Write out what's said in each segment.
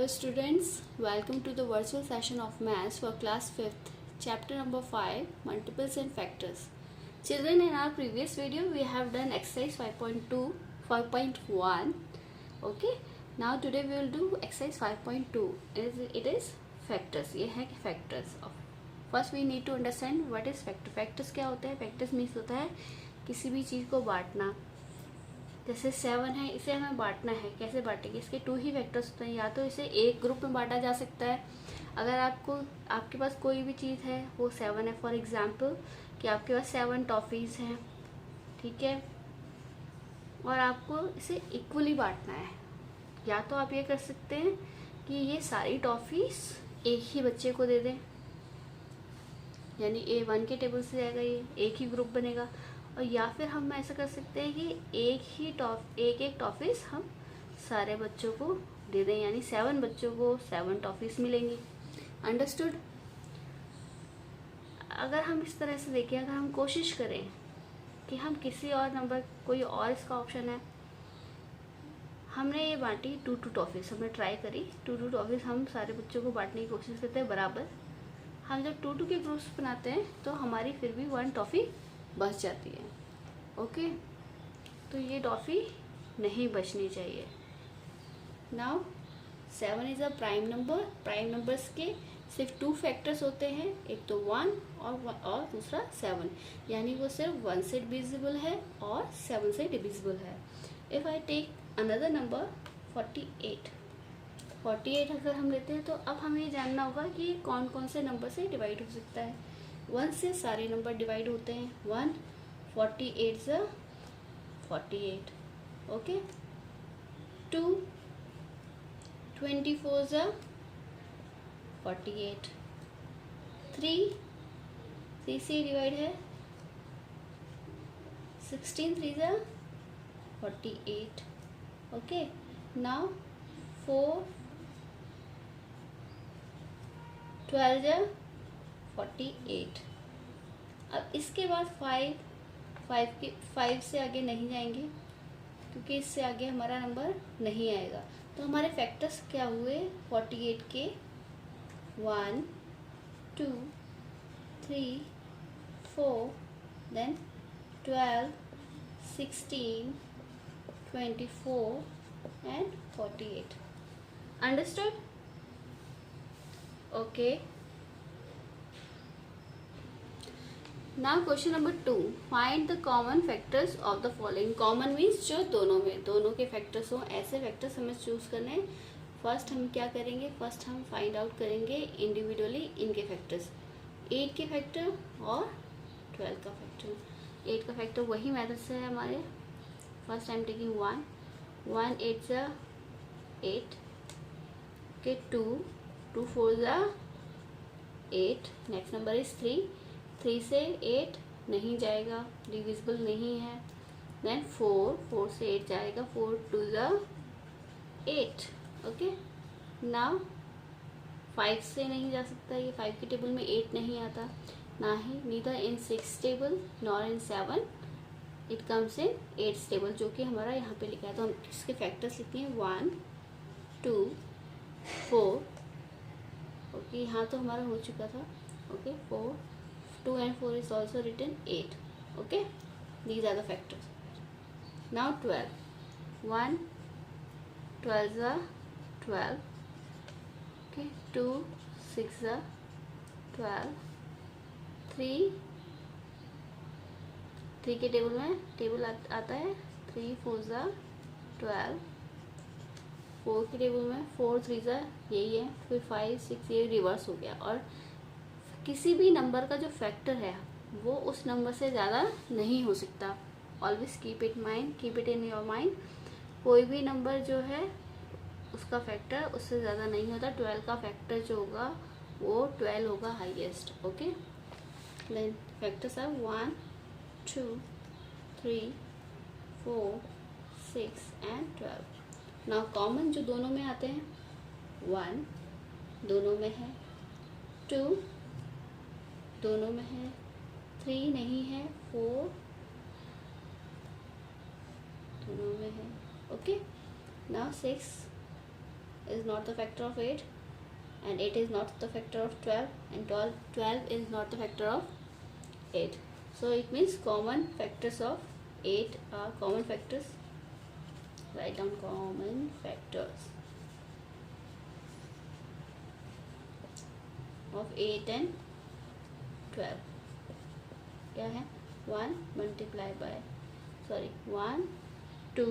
Hello students, welcome to the virtual session of Maths for class 5th, chapter number 5, multiples and factors. Children, in our previous video we have done exercise 5.2, 5.1. Okay, now today we will do exercise 5.2. It is factors. ये है factors. First we need to understand what is factor. Factors क्या होता है? Factors means होता है किसी भी चीज़ को बांटना. जैसे 7 है, इसे हमें बांटना है. कैसे बांटेंगे? इसके 2 ही फैक्टर्स होते हैं. या तो इसे एक ग्रुप में बांटा जा सकता है. अगर आपके पास कोई भी चीज़ है वो 7 है, फॉर एग्जांपल कि आपके पास 7 टॉफ़ीज़ हैं, ठीक है, और आपको इसे इक्वली बांटना है. या तो आप ये कर सकते हैं कि ये सारी टॉफ़ीज़ एक ही बच्चे को दे दें, यानी A1 के टेबल से जाएगा, ये एक ही ग्रुप बनेगा. और या फिर हम ऐसा कर सकते हैं कि एक टॉफ़ीज़ हम सारे बच्चों को दे दें, यानी 7 बच्चों को 7 टॉफ़ीज़ मिलेंगी. अंडरस्टूड? अगर हम इस तरह से देखें, अगर हम कोशिश करें कि हम किसी और नंबर, कोई और इसका ऑप्शन है, हमने ये बांटी 2 टॉफ़ीज़, हमने ट्राई करी 2 टॉफ़ीज़ हम सारे बच्चों को बांटने की कोशिश करते हैं बराबर. हम जब 2 के ग्रुप्स बनाते हैं तो हमारी फिर भी 1 टॉफ़ी बच जाती है. ओके, तो ये टॉफ़ी नहीं बचनी चाहिए. Now 7 is a prime number. Prime numbers के सिर्फ 2 फैक्टर्स होते हैं, एक तो 1 और दूसरा 7, यानी वो सिर्फ 1 से डिविजिबल है और 7 से डिविजिबल है. If I take another number 48 अगर हम लेते हैं तो अब हमें ये जानना होगा कि कौन कौन से नंबर से डिवाइड हो सकता है. 1 से सारे नंबर डिवाइड होते हैं. 1 48 ज़ा 48, ओके. 2 24 ज़ा 48. 3 से डिवाइड है. 16 3 ज़ा 48, ओके. नाउ 4 12 ज़ा 48. अब इसके बाद 5 से आगे नहीं जाएंगे क्योंकि इससे आगे हमारा नंबर नहीं आएगा. तो हमारे फैक्टर्स क्या हुए 48 के? 1 2 3 4, then 12 16 24 and 48. Understood? Okay. Now question number 2. Find the common factors of the following. Common means जो दोनों के फैक्टर्स हों, ऐसे फैक्टर्स हमें चूज़ करने हैं. फर्स्ट हम क्या करेंगे? फर्स्ट हम फाइंड आउट करेंगे इंडिविजुअली इनके फैक्टर्स. 8 के फैक्टर और 12 का फैक्टर. 8 का फैक्टर वही मेथड से है हमारे. फर्स्ट आई एम टेकिंग 1 8 ज़ा 8, ओके. 2 4 ज़ा 8. नेक्स्ट नंबर इज 3 से 8 नहीं जाएगा, डिविजिबल नहीं है. देन 4 से 8 जाएगा. 4 2 ज़ा 8, ओके. नाउ 5 से नहीं जा सकता, ये 5 के टेबल में 8 नहीं आता, ना ही neither in 6 table nor in 7. It comes in 8 table, जो कि हमारा यहाँ पे लिखा है. तो हम इसके फैक्टर्स लिखते हैं 1 2 4, ओके. यहाँ तो हमारा हो चुका था, okay. 4 2 and 4 is also written 8, okay. These are the factors. Now 12. 1 12 ज़ा 12, okay. 2 6 ज़ा 12. 3 के टेबल आता है. 3 4 ज़ा 12. 4 के टेबल में 4 3 ज़ा यही है. फिर 5 6 ये रिवर्स हो गया. और किसी भी नंबर का जो फैक्टर है वो उस नंबर से ज़्यादा नहीं हो सकता. Always keep it in your mind. कोई भी नंबर जो है उसका फैक्टर उससे ज़्यादा नहीं होता. 12 का फैक्टर जो होगा वो 12 होगा highest, okay. Then factors are 1 2 3 4 6 and 12. Now common जो दोनों में आते हैं, 1 दोनों में है, 2 दोनों में है, 3 नहीं है, 4 दोनों में है, okay. Now 6 is not the factor of 8, and 8 is not the factor of 12, and 12 is not the factor of 8. So it means common factors of 8 are common factors. Write down common factors of 8 and 12. क्या है? 1 multiplied by 1, 2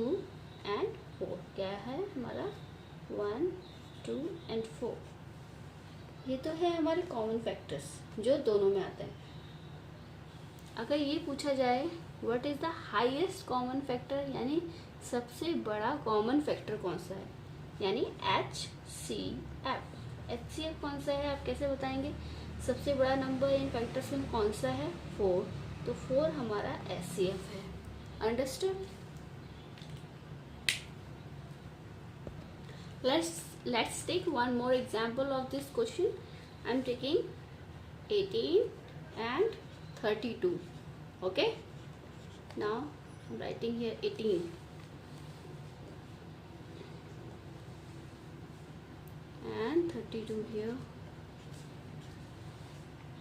and 4. क्या है हमारा? 1, 2 and 4. ये तो है हमारे common factors जो दोनों में आते हैं. अगर ये पूछा जाए what is the highest common factor, यानी सबसे बड़ा कॉमन फैक्टर कौन सा है, यानी HCF. HCF कौन सा है आप कैसे बताएंगे? सबसे बड़ा नंबर इन फैक्टर्स में कौन सा है? 4. तो 4 हमारा HCF है. Understood? Let's take one more example of this question. I'm taking 18 and 32. Okay, now I'm writing here 18 and 32 here.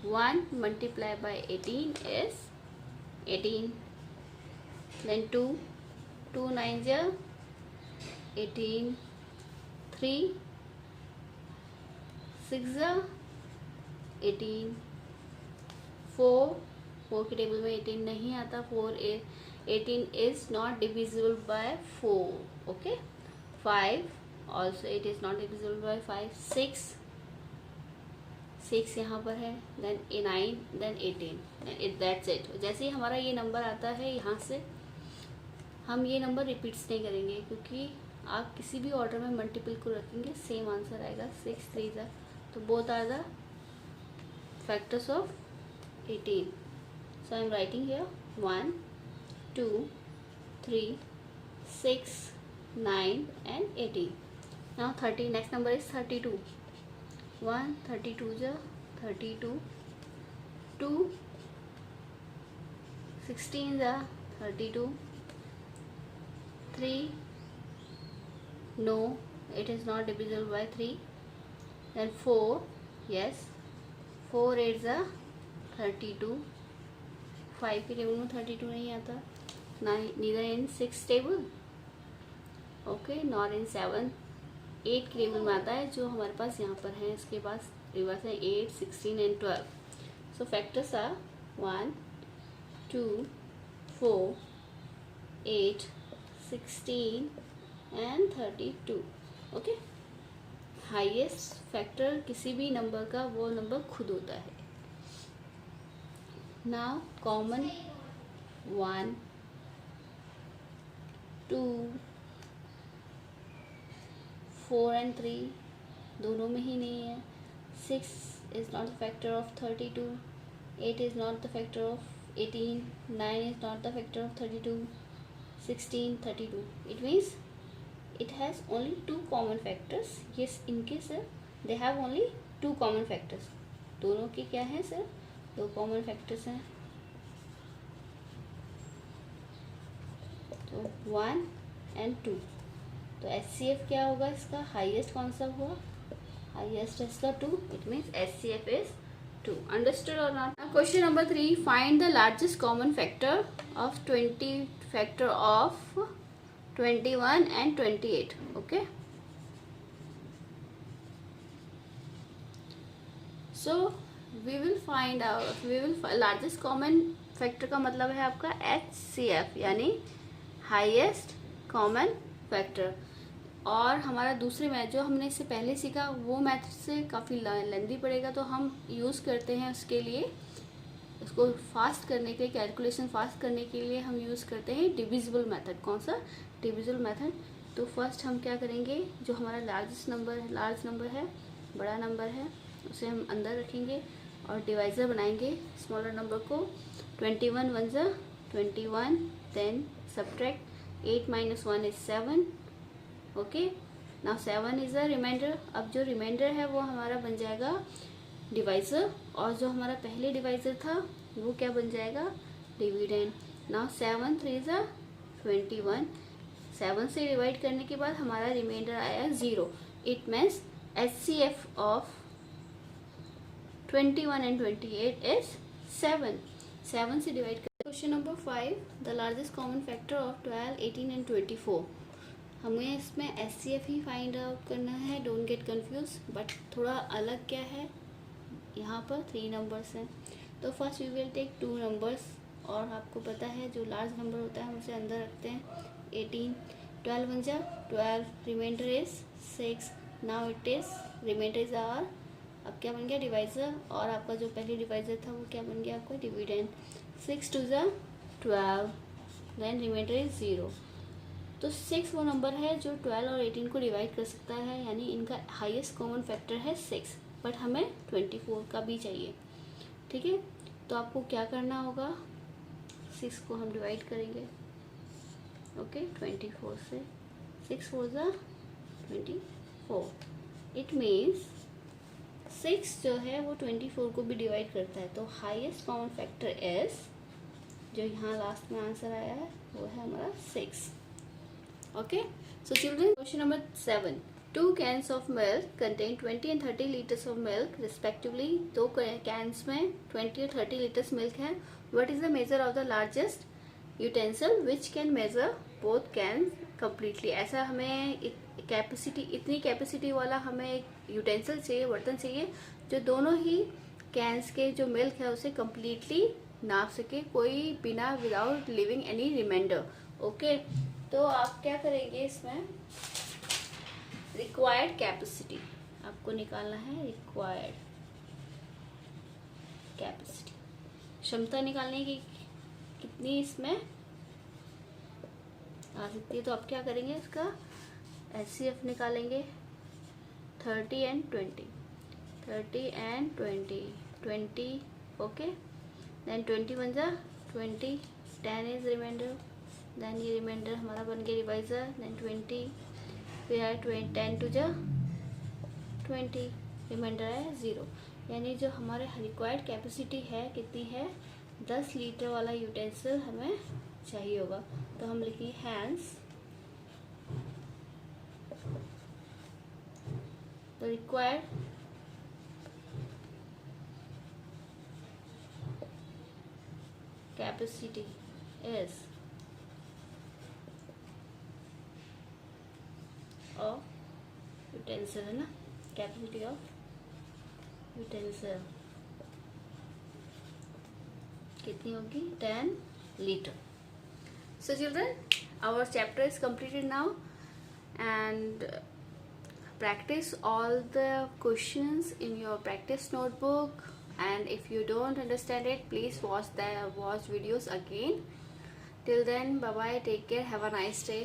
1 multiplied by 18 is 18. Then 2 9s are 18. 3 6 are 18. 4 के टेबल में 18 नहीं आता. 18 is not divisible by 4. Okay. 5 also it is not divisible by 5. 6 यहाँ पर है. Then 9, then 18. That's it. जैसे ही हमारा ये नंबर आता है यहाँ से हम ये नंबर रिपीट्स नहीं करेंगे, क्योंकि आप किसी भी ऑर्डर में मल्टीपल को रखेंगे सेम आंसर आएगा. 6 3 are. तो both are the factors of 18. So I am writing here 1, 2, 3, 6, 9 and 18. Now 30. Next number is 32. 1 32 is 32. 2 16 is 32. 3 no, it is not divisible by 3. Then 4, yes, 4 8s are 32. 5 के table में 32 नहीं आता. Neither in 6 table. Okay, nor in 7. 8 के table में आता है जो हमारे पास यहाँ पर है. इसके पास रिवर्स है 8, 16 and 12. So factors are 1, 2, 4, 8, 16 and 32. Okay. Highest factor किसी भी नंबर का वो नंबर खुद होता है. नाउ कॉमन 1, 2, 4 and 3 दोनों में ही नहीं है. 6 is not the factor of 32. 8 is not the factor of 18. 9 is not the factor of 32. 16 32. It means it has only 2 common factors. Yes, इनके sir they have only 2 common factors. दोनों के क्या हैं sir? 2 common factors हैं. तो 1 and 2. तो HCF क्या होगा इसका? हाईएस्ट कौन सा हुआ? हाईएस्ट इसका 2. It means HCF is 2. Understood or not? Now question number 3. Find the largest common factor of 21 and 28. Okay. So we will find largest common factor का मतलब है आपका HCF यानी हाईएस्ट कॉमन फैक्टर. और हमारा दूसरे मैथ जो हमने इससे पहले सीखा वो मैथ से काफ़ी लेंदी पड़ेगा, तो हम यूज़ करते हैं उसके लिए, उसको फास्ट करने के लिए, कैलकुलेशन फास्ट करने के लिए हम यूज़ करते हैं डिविजिबल मेथड. कौन सा? Divisible method. तो फर्स्ट हम क्या करेंगे, जो हमारा लार्ज नंबर है, बड़ा नंबर है, उसे हम अंदर रखेंगे और डिवाइज़र बनाएंगे स्मॉलर नंबर को. 21 1 जा 21. Then subtract 8 - 1 is 7. Okay. Now 7 is a reminder. अब जो रिमाइंडर है वो हमारा बन जाएगा डिवाइज़र, और जो हमारा पहले डिवाइज़र था वो क्या बन जाएगा? डिविडेंड. नाउ 7 3 21. 7 से डिवाइड करने के बाद हमारा रिमाइंडर आया 0. It means HCF of 21 and 28 is 7. 7 से डिवाइड कर। Question number 5, the largest common factor of 12, 18 and 24। हमें इसमें HCF ही फाइंड आउट करना है, डोंट गेट कंफ्यूज। बट थोड़ा अलग क्या है, यहाँ पर 3 नंबर्स हैं, तो first we will take 2 numbers. और आपको पता है जो लार्ज नंबर होता है हम उसे अंदर रखते हैं। 18, 12 बन जा 12, reminder is 6। Now it is reminder is our, अब क्या बन गया, डिवाइजर। और आपका जो पहले डिवाइजर था वो क्या बन गया, आपका डिविडेंड। 6 2 जा 12, देन रिमाइंडर इज 0। तो 6 वो नंबर है जो 12 और 18 को डिवाइड कर सकता है, यानी इनका हाईएस्ट कॉमन फैक्टर है 6। बट हमें 24 का भी चाहिए, ठीक है। तो आपको क्या करना होगा, 6 को हम डिवाइड करेंगे, ओके 24 से। 6 4 जा 24। इट मीन्स 6 जो है वो 24 को भी डिवाइड करता है। तो हाईएस्ट कॉमन फैक्टर इज, जो यहाँ लास्ट में आंसर आया है वो है हमारा 6। Okay, so children, question number 7, 2 cans of milk contain 20 and 30 liters of milk respectively। 2 cans में 20 और 30 liters milk है। What is the measure of the largest utensil which can measure both cans completely। ऐसा हमें capacity, इतनी capacity वाला हमें एक utensil चाहिए, बर्तन चाहिए, जो दोनों ही कैंस के जो मिल्क है उसे कम्प्लीटली नाप सके, कोई बिना, without living any reminder. Okay, तो आप क्या करेंगे, इसमें रिक्वायर्ड कैपेसिटी आपको निकालना है। रिक्वायर्ड कैपेसिटी, क्षमता निकालने की कितनी इसमें आ सकती है। तो आप क्या करेंगे, इसका HCF निकालेंगे। 30 and 20, 30 and 20, 20, ओके। देन 20 बन जा 20, 10 इज रिमाइंडर, देन ये रिमाइंडर हमारा बन गया डिवाइजर, देन 20, फिर है 10 टू जा 20, रिमाइंडर है 0। यानी जो हमारे रिक्वायर्ड कैपेसिटी है कितनी है, 10 लीटर वाला यूटेंसिल हमें चाहिए होगा। तो हम लिखेंगे hands, the required capacity is of utensil, है ना, कैपेसिटी ऑफ यूटेंसिल कितनी होगी, 10 litre. So children, our chapter is completed now, and practice all the questions in your practice notebook, and if you don't understand it, please watch videos again. Till then, bye bye, take care, have a nice day.